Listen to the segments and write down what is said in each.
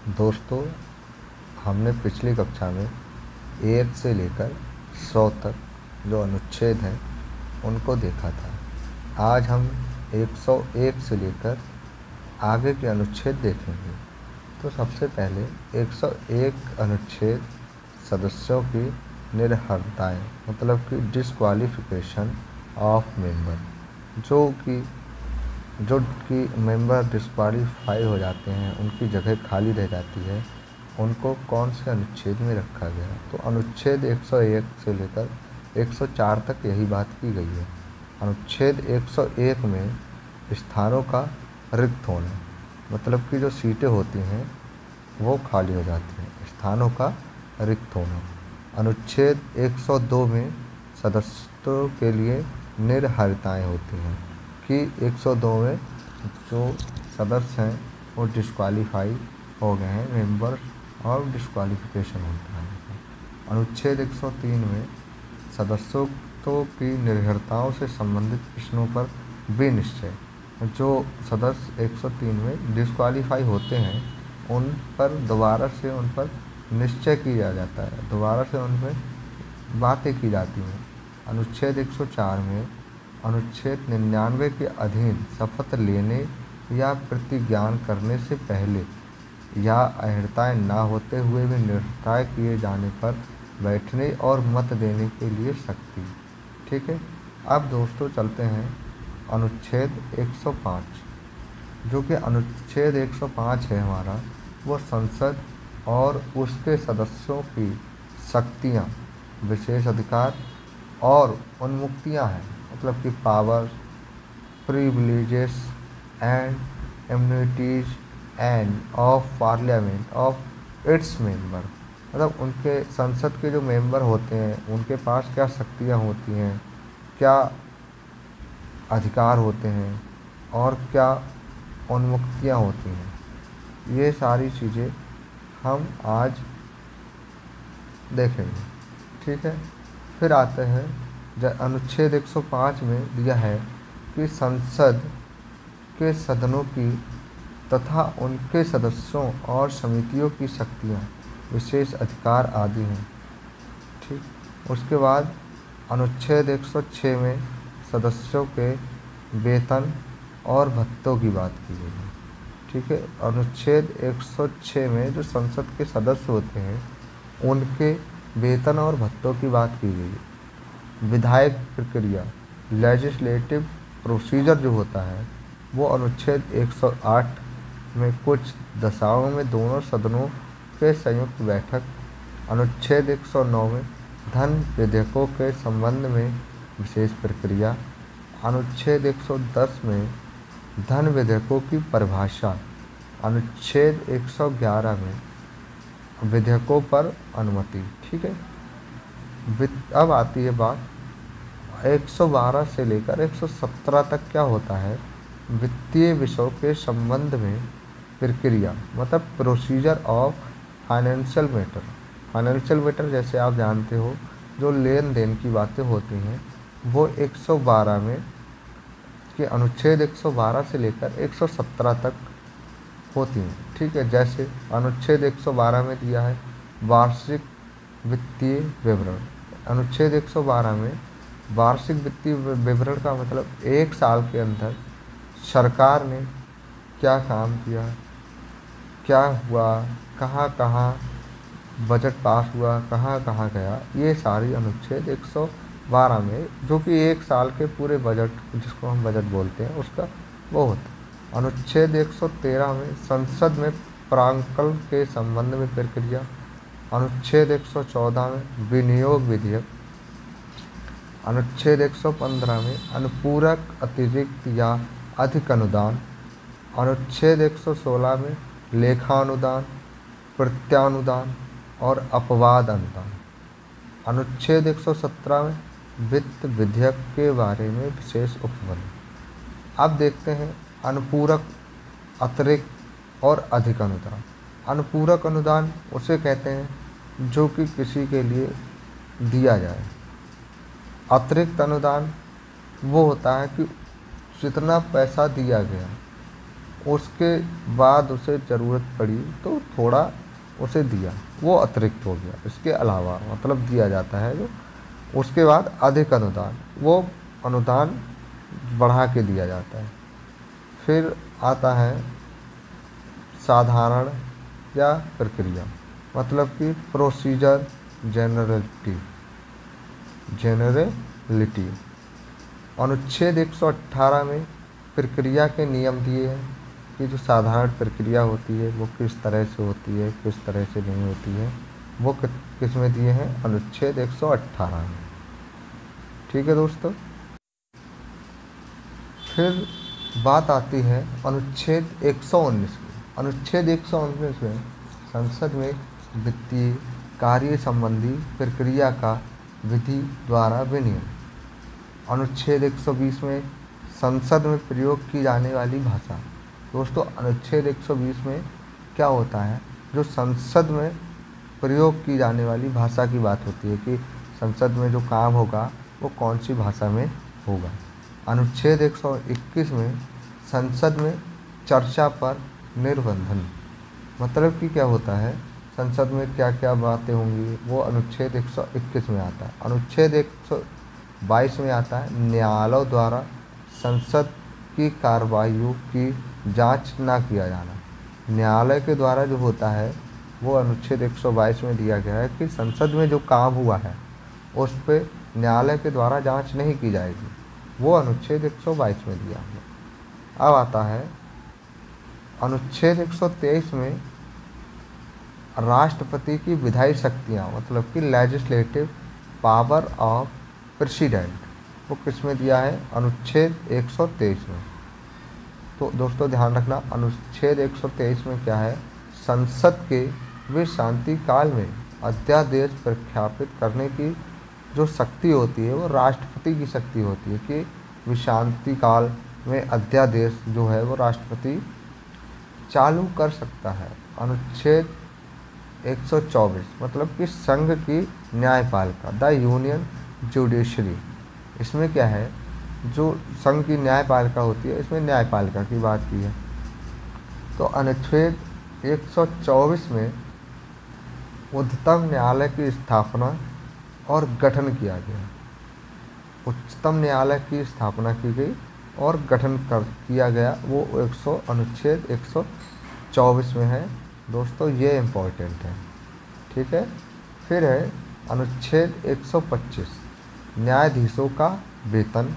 दोस्तों, हमने पिछली कक्षा में 1 से लेकर 100 तक जो अनुच्छेद हैं उनको देखा था। आज हम 101 से लेकर आगे के अनुच्छेद देखेंगे। तो सबसे पहले 101 अनुच्छेद सदस्यों की निरर्हताएँ मतलब कि डिस्क्वालिफिकेशन ऑफ मेंबर, जो कि मेंबर डिस्क्वालीफाई हो जाते हैं, उनकी जगह खाली रह जाती है, उनको कौन से अनुच्छेद में रखा गया। तो अनुच्छेद 101 से लेकर 104 तक यही बात की गई है। अनुच्छेद 101 में स्थानों का रिक्त होना मतलब कि जो सीटें होती हैं वो खाली हो जाती हैं, स्थानों का रिक्त होना। अनुच्छेद 102 में सदस्यों के लिए निरर्हताएँ होती हैं कि 102 में जो सदस्य हैं वो डिस्क्वालीफाई हो गए हैं, मेंबर और डिस्क्वालिफिकेशन होता है। अनुच्छेद 103 में सदस्यों की निर्भरताओं से संबंधित प्रश्नों पर विनिश्चय, जो सदस्य 103 में डिस्क्वालीफाई होते हैं उन पर दोबारा से उन पर निश्चय किया जाता है, दोबारा से उन पर बातें की जाती हैं। अनुच्छेद 104 में अनुच्छेद 99 के अधीन शपथ लेने या प्रतिज्ञान करने से पहले या अर्हताएँ न होते हुए भी निर्णय किए जाने पर बैठने और मत देने के लिए शक्ति। ठीक है, अब दोस्तों चलते हैं अनुच्छेद 105, जो कि अनुच्छेद 105 है हमारा। वो संसद और उसके सदस्यों की शक्तियाँ, विशेष अधिकार और उन्मुक्तियाँ हैं, मतलब कि power, privileges and immunities end of parliament of its member, मतलब उनके संसद के जो मेंबर होते हैं उनके पास क्या शक्तियाँ होती हैं, क्या अधिकार होते हैं और क्या उन्मुक्तियाँ होती हैं। ये सारी चीज़ें हम आज देखेंगे। ठीक है, फिर आते हैं अनुच्छेद 105 में दिया है कि संसद के सदनों की तथा उनके सदस्यों और समितियों की शक्तियाँ, विशेष अधिकार आदि हैं। ठीक, उसके बाद अनुच्छेद 106 में सदस्यों के वेतन और भत्तों की बात की गई है। ठीक है, अनुच्छेद 106 में जो संसद के सदस्य होते हैं उनके वेतन और भत्तों की बात की गई है। विधायक प्रक्रिया, लेजिस्लेटिव प्रोसीजर जो होता है वो अनुच्छेद 108 में कुछ दशाओं में दोनों सदनों के संयुक्त बैठक। अनुच्छेद 109 में धन विधेयकों के संबंध में विशेष प्रक्रिया। अनुच्छेद 110 में धन विधेयकों की परिभाषा। अनुच्छेद 111 में विधेयकों पर अनुमति। ठीक है, अब आती है बात 112 से लेकर 117 तक क्या होता है। वित्तीय विषयों के संबंध में प्रक्रिया, मतलब procedure of financial matter. Financial matter जैसे आप जानते हो, जो लेन देन की बातें होती हैं वो 112 में कि अनुच्छेद 112 से लेकर 117 तक होती हैं। ठीक है, जैसे अनुच्छेद 112 में दिया है वार्षिक वित्तीय विवरण। अनुच्छेद 112 में वार्षिक वित्तीय विवरण का मतलब एक साल के अंदर सरकार ने क्या काम किया, क्या हुआ, कहाँ कहाँ बजट पास हुआ, कहाँ कहाँ गया, ये सारी अनुच्छेद 112 में, जो कि एक साल के पूरे बजट जिसको हम बजट बोलते हैं उसका वो होता है। अनुच्छेद 113 में संसद में प्रांकल के संबंध में प्रक्रिया। अनुच्छेद 114 में विनियोग विधेयक। अनुच्छेद 115 में अनुपूरक, अतिरिक्त या अधिक अनुदान। अनुच्छेद 116 में लेखानुदान, प्रत्यानुदान और अपवाद अनुदान। अनुच्छेद 117 में वित्त विधेयक के बारे में विशेष उपबंध। अब देखते हैं अनुपूरक, अतिरिक्त और अधिक अनुदान। अनुपूरक अनुदान उसे कहते हैं जो कि किसी के लिए दिया जाए। अतिरिक्त अनुदान वो होता है कि जितना पैसा दिया गया उसके बाद उसे ज़रूरत पड़ी तो थोड़ा उसे दिया, वो अतिरिक्त हो गया। इसके अलावा मतलब दिया जाता है जो, उसके बाद अधिक अनुदान, वो अनुदान बढ़ा के दिया जाता है। फिर आता है साधारण या प्रक्रिया, मतलब कि प्रोसीजर, जेनरलिटी जेनरलिटी अनुच्छेद 118 में प्रक्रिया के नियम दिए हैं कि जो साधारण प्रक्रिया होती है वो किस तरह से होती है, किस तरह से नहीं होती है, वो किस में दिए हैं, अनुच्छेद 118 में। ठीक है दोस्तों। फिर बात आती है अनुच्छेद 119 की। अनुच्छेद 119 में संसद में वित्तीय कार्य संबंधी प्रक्रिया का विधि द्वारा विनियमन। अनुच्छेद 120 में संसद में प्रयोग की जाने वाली भाषा। दोस्तों अनुच्छेद 120 में क्या होता है, जो संसद में प्रयोग की जाने वाली भाषा की बात होती है कि संसद में जो काम होगा वो कौन सी भाषा में होगा। अनुच्छेद 121 में संसद में चर्चा पर निर्बंधन, मतलब कि क्या होता है, संसद में क्या क्या बातें होंगी वो अनुच्छेद 121 में आता है। अनुच्छेद 122 में आता है न्यायालयों द्वारा संसद की कार्रवाइयों की जांच ना किया जाना। न्यायालय के द्वारा जो होता है वो अनुच्छेद 122 में दिया गया है कि संसद में जो काम हुआ है उस पर न्यायालय के द्वारा जांच नहीं की जाएगी, वो अनुच्छेद 122 में दिया है। अब आता है अनुच्छेद 123 में राष्ट्रपति की विधायी शक्तियाँ, मतलब कि लेजिस्लेटिव पावर ऑफ प्रेसिडेंट, वो किस में दिया है, अनुच्छेद 123 में। तो दोस्तों ध्यान रखना अनुच्छेद 123 में क्या है, संसद के वे शांति काल में अध्यादेश प्रख्यापित करने की जो शक्ति होती है वो राष्ट्रपति की शक्ति होती है कि विशांति काल में अध्यादेश जो है वो राष्ट्रपति चालू कर सकता है। अनुच्छेद 124 मतलब कि संघ की न्यायपालिका, द यूनियन जुडिशरी, इसमें क्या है, जो संघ की न्यायपालिका होती है इसमें न्यायपालिका की बात की है। तो अनुच्छेद 124 में उच्चतम न्यायालय की स्थापना और गठन किया गया। उच्चतम न्यायालय की स्थापना की गई और गठन किया गया, वो अनुच्छेद 124 में है। दोस्तों ये इम्पोर्टेंट है, ठीक है। फिर है अनुच्छेद 125 न्यायाधीशों का वेतन।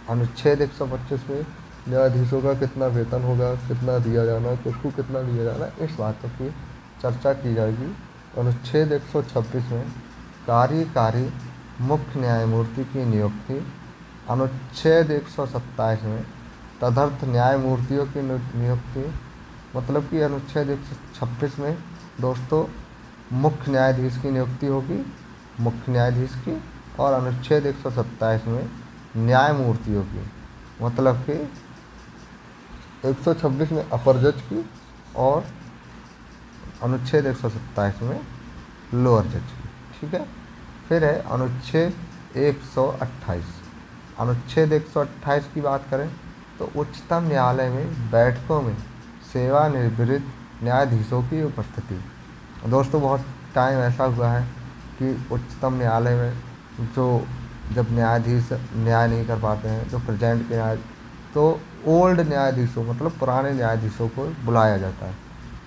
अनुच्छेद 125 में न्यायाधीशों का कितना वेतन होगा, कितना दिया जाना, किसको कितना दिया जाना, इस बातों की चर्चा की जाएगी। अनुच्छेद 126 में कार्यकारी मुख्य न्यायमूर्ति की नियुक्ति। अनुच्छेद 127 में तदर्थ न्यायमूर्तियों की नियुक्ति, मतलब कि अनुच्छेद 126 में दोस्तों मुख्य न्यायाधीश की नियुक्ति होगी, मुख्य न्यायाधीश की, और अनुच्छेद 127 में न्यायमूर्तियों की, मतलब कि 126 में अपर जज की और अनुच्छेद 127 में लोअर जज की, ठीक है। फिर है अनुच्छेद 128। अनुच्छेद 128 की बात करें तो उच्चतम न्यायालय में बैठकों में सेवानिवृत्त न्यायाधीशों की उपस्थिति। दोस्तों बहुत टाइम ऐसा हुआ है कि उच्चतम न्यायालय में जो जब न्यायाधीश न्याय नहीं कर पाते हैं, जो प्रेजेंट के तो ओल्ड न्यायाधीशों मतलब पुराने न्यायाधीशों को बुलाया जाता है।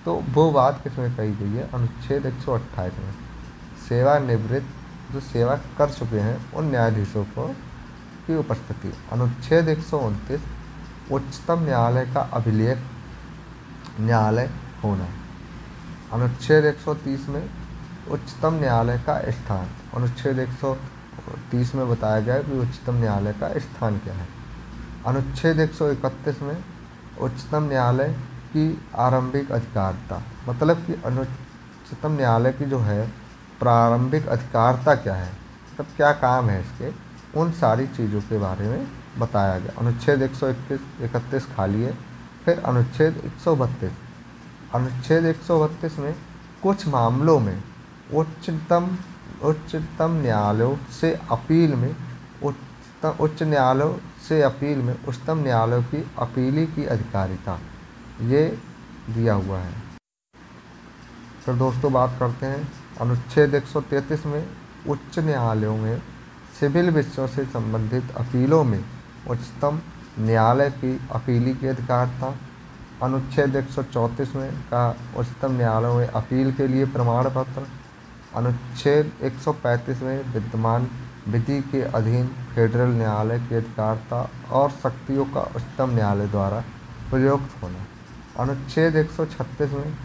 तो वो बात किसमें कही गई है, अनुच्छेद 128 में। सेवानिवृत्त जो सेवा कर चुके हैं उन न्यायाधीशों को की उपस्थिति। अनुच्छेद 129 उच्चतम न्यायालय का अभिलेख न्यायालय होना। अनुच्छेद 130 में उच्चतम न्यायालय का स्थान। अनुच्छेद 130 में बताया गया है कि उच्चतम न्यायालय का स्थान क्या है। अनुच्छेद 131 में उच्चतम न्यायालय की आरंभिक अधिकारिता, मतलब कि उच्चतम न्यायालय की जो है प्रारंभिक अधिकारिता क्या है, मतलब क्या काम है इसके, उन सारी चीज़ों के बारे में बताया गया। अनुच्छेद 131 खाली है। फिर अनुच्छेद 132। अनुच्छेद 132 में कुछ मामलों में उच्चतम न्यायालयों से अपील में उच्च न्यायालय से अपील में उच्चतम न्यायालय की अपीली की अधिकारिता, ये दिया हुआ है। फिर दोस्तों बात करते हैं अनुच्छेद 133 में उच्च न्यायालयों में सिविल विषयों से संबंधित अपीलों में उच्चतम न्यायालय की अपीली की अधिकारिता। अनुच्छेद 134 में का उच्चतम न्यायालय में अपील के लिए प्रमाण पत्र। अनुच्छेद 135 में विद्यमान विधि के अधीन फेडरल न्यायालय की अधिकारिता और शक्तियों का उच्चतम न्यायालय द्वारा प्रयुक्त होना। अनुच्छेद 136 में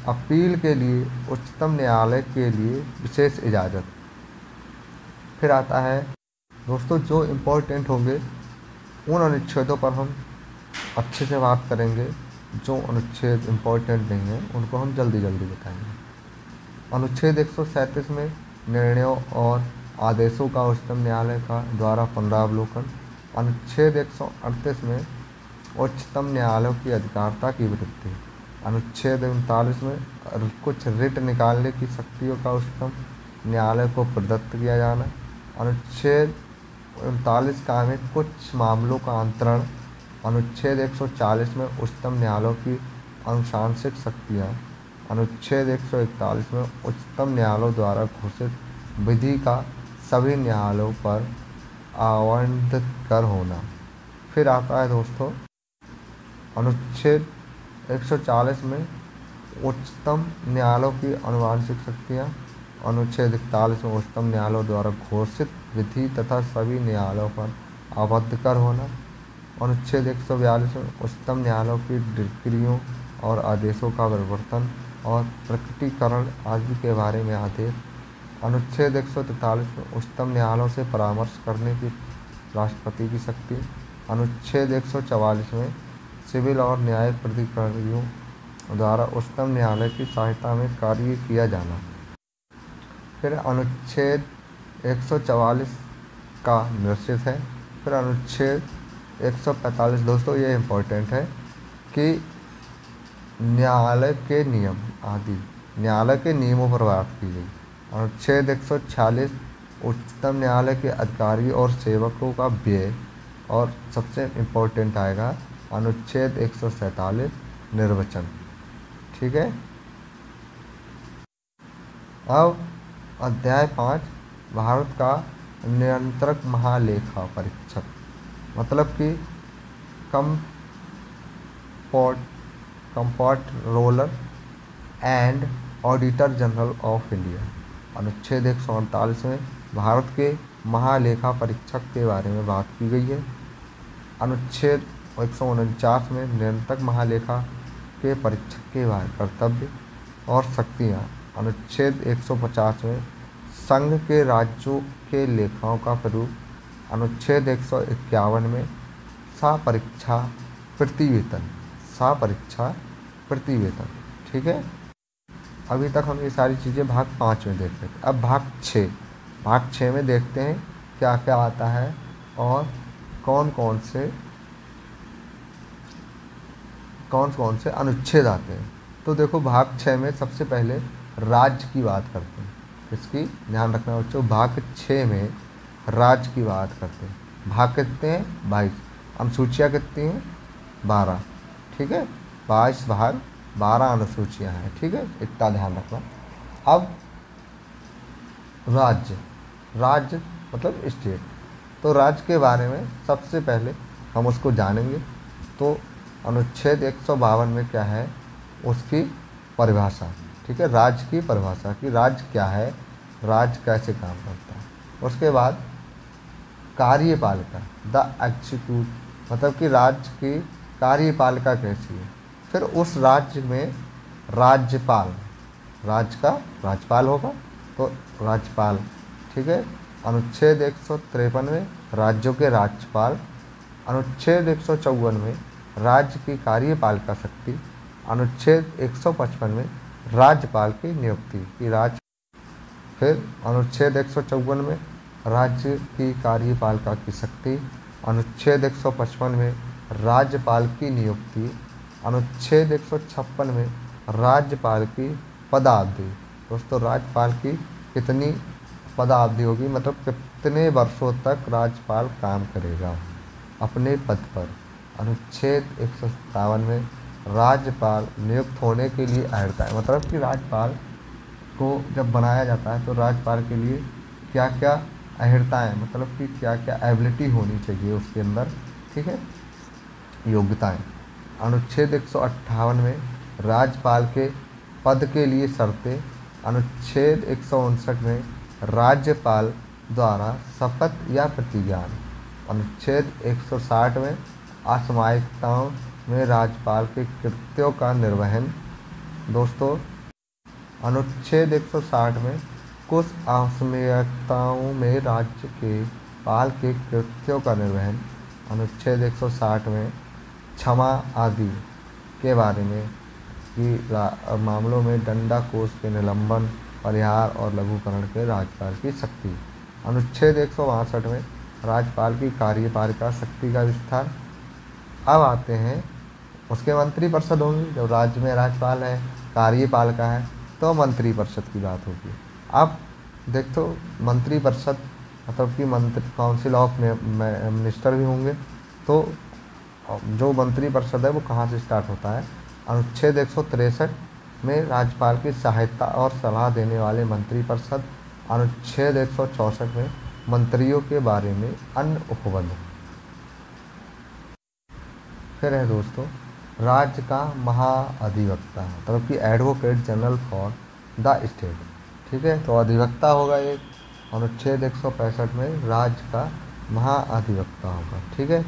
अपील के लिए उच्चतम न्यायालय के लिए विशेष इजाज़त। फिर आता है दोस्तों जो इम्पोर्टेंट होंगे उन अनुच्छेदों पर हम अच्छे से बात करेंगे, जो अनुच्छेद इम्पोर्टेंट नहीं है उनको हम जल्दी जल्दी बताएंगे। अनुच्छेद 137 में निर्णयों और आदेशों का उच्चतम न्यायालय का द्वारा पुनरावलोकन। अनुच्छेद 138 में उच्चतम न्यायालय की अधिकारिता की वृद्धि। अनुच्छेद 39 में कुछ रिट निकालने की शक्तियों का उच्चतम न्यायालय को प्रदत्त किया जाना। अनुच्छेद 39 का में कुछ मामलों का अंतरण। अनुच्छेद 140 में उच्चतम न्यायालय की अनुशासनिक शक्तियाँ। अनुच्छेद 141 में उच्चतम न्यायालय द्वारा घोषित विधि का सभी न्यायालयों पर आवंटित कर होना। फिर आता है दोस्तों अनुच्छेद 140 में उच्चतम न्यायालय की अनुवांशिक शक्तियाँ। अनुच्छेद 41 में उच्चतम न्यायालय द्वारा घोषित विधि तथा सभी न्यायालयों पर आबद्ध कर होना। अनुच्छेद 142 में उच्चतम न्यायालय की डिक्रियों और आदेशों का परिवर्तन और प्रकटीकरण आदि के बारे में आदेश। अनुच्छेद 143 में उच्चतम न्यायालय से परामर्श करने की राष्ट्रपति की शक्ति। अनुच्छेद 144 में सिविल और न्यायिक प्राधिकारियों द्वारा उच्चतम न्यायालय की सहायता में कार्य किया जाना। फिर अनुच्छेद 144 का निश्चित है। फिर अनुच्छेद 145 दोस्तों ये इम्पोर्टेंट है कि न्यायालय के नियम आदि, न्यायालय के नियमों पर बात की गई। अनुच्छेद 146 उच्चतम न्यायालय के अधिकारी और सेवकों का व्यय। और सबसे इम्पोर्टेंट आएगा अनुच्छेद 147 निर्वाचन। ठीक है। अब अध्याय 5 भारत का नियंत्रक महालेखा परीक्षक, मतलब कि comptroller and auditor general of India. अनुच्छेद 148 में भारत के महालेखा परीक्षक के बारे में बात की गई है। अनुच्छेद 149 में नियंत्रक महालेखा के परीक्षक के कर्तव्य और शक्तियाँ। अनुच्छेद 150 में संघ के राज्यों के लेखाओं का प्रारूप। अनुच्छेद 151 में सापरीक्षा प्रतिवेतन। ठीक है। अभी तक हम ये सारी चीज़ें भाग 5 में देख रहे थे। अब भाग 6 में देखते हैं क्या क्या आता है और कौन कौन से अनुच्छेद आते हैं। तो देखो भाग 6 में सबसे पहले राज्य की बात करते हैं। इसकी ध्यान रखना बच्चों, भाग 6 में राज्य की बात करते हैं। भाग कितने हैं? 22। अनुसूचियाँ कितनी हैं? 12। ठीक है। 22 भाग 12 अनुसूचियाँ हैं। ठीक है, इतना ध्यान रखना। अब राज्य मतलब स्टेट। तो राज्य के बारे में सबसे पहले हम उसको जानेंगे। तो अनुच्छेद 152 में क्या है उसकी परिभाषा। ठीक है, राज्य की परिभाषा कि राज्य क्या है, राज्य कैसे काम करता है। उसके बाद कार्यपालिका, द एग्जीक्यूट, मतलब कि राज्य की कार्यपालिका कैसी है। फिर उस राज्य में राज्यपाल, राज्य का राज्यपाल होगा तो राज्यपाल। ठीक है। अनुच्छेद 153 में राज्यों के राज्यपाल। अनुच्छेद 154 में राज्य की कार्यपालिका शक्ति। अनुच्छेद 155 में राज्यपाल की नियुक्ति की राज्य। फिर अनुच्छेद 154 में राज्य की कार्यपालिका की शक्ति। अनुच्छेद 155 में राज्यपाल की नियुक्ति। अनुच्छेद 156 में राज्यपाल की पदावधि। दोस्तों राज्यपाल की कितनी पदावधि होगी, मतलब कितने वर्षों तक राज्यपाल काम करेगा अपने पद पर। अनुच्छेद 157 में राज्यपाल नियुक्त होने के लिए अहर्ता है, मतलब कि राज्यपाल को जब बनाया जाता है तो राज्यपाल के लिए क्या क्या अहर्ताएँ, मतलब कि क्या क्या एबिलिटी होनी चाहिए उसके अंदर, ठीक है, योग्यताएं। अनुच्छेद 158 में राज्यपाल के पद के लिए शर्तें। अनुच्छेद 159 में राज्यपाल द्वारा शपथ या प्रतिज्ञान। अनुच्छेद 160 में असामयिकताओं में राज्यपाल के कृत्यों का निर्वहन। दोस्तों, अनुच्छेद 160 में कुछ असामयिकताओं में राज्य के पाल के कृत्यों का निर्वहन। अनुच्छेद 160 में क्षमा आदि के बारे में कि मामलों में दंडा कोष के निलंबन, परिहार और लघुकरण के राज्यपाल की शक्ति। अनुच्छेद 162 में राज्यपाल की कार्यपालिका शक्ति का विस्तार। अब आते हैं उसके मंत्रिपरिषद होंगी। जब राज्य में राज्यपाल है, कार्यपालिका है, तो मंत्रिपरिषद की बात होगी। अब देखो मंत्रिपरिषद मतलब कि मंत्री काउंसिल ऑफ मिनिस्टर भी होंगे। तो जो मंत्रिपरिषद है वो कहाँ से स्टार्ट होता है? अनुच्छेद 163 में राज्यपाल की सहायता और सलाह देने वाले मंत्रिपरिषद। अनुच्छेद 164 में मंत्रियों के बारे में अन्य उपबंध। फिर है दोस्तों राज्य का महाअधिवक्ता, मतलब कि advocate general for the state, ठीक है। तो अधिवक्ता होगा एक। अनुच्छेद 165 में राज्य का महाअधिवक्ता होगा, ठीक है।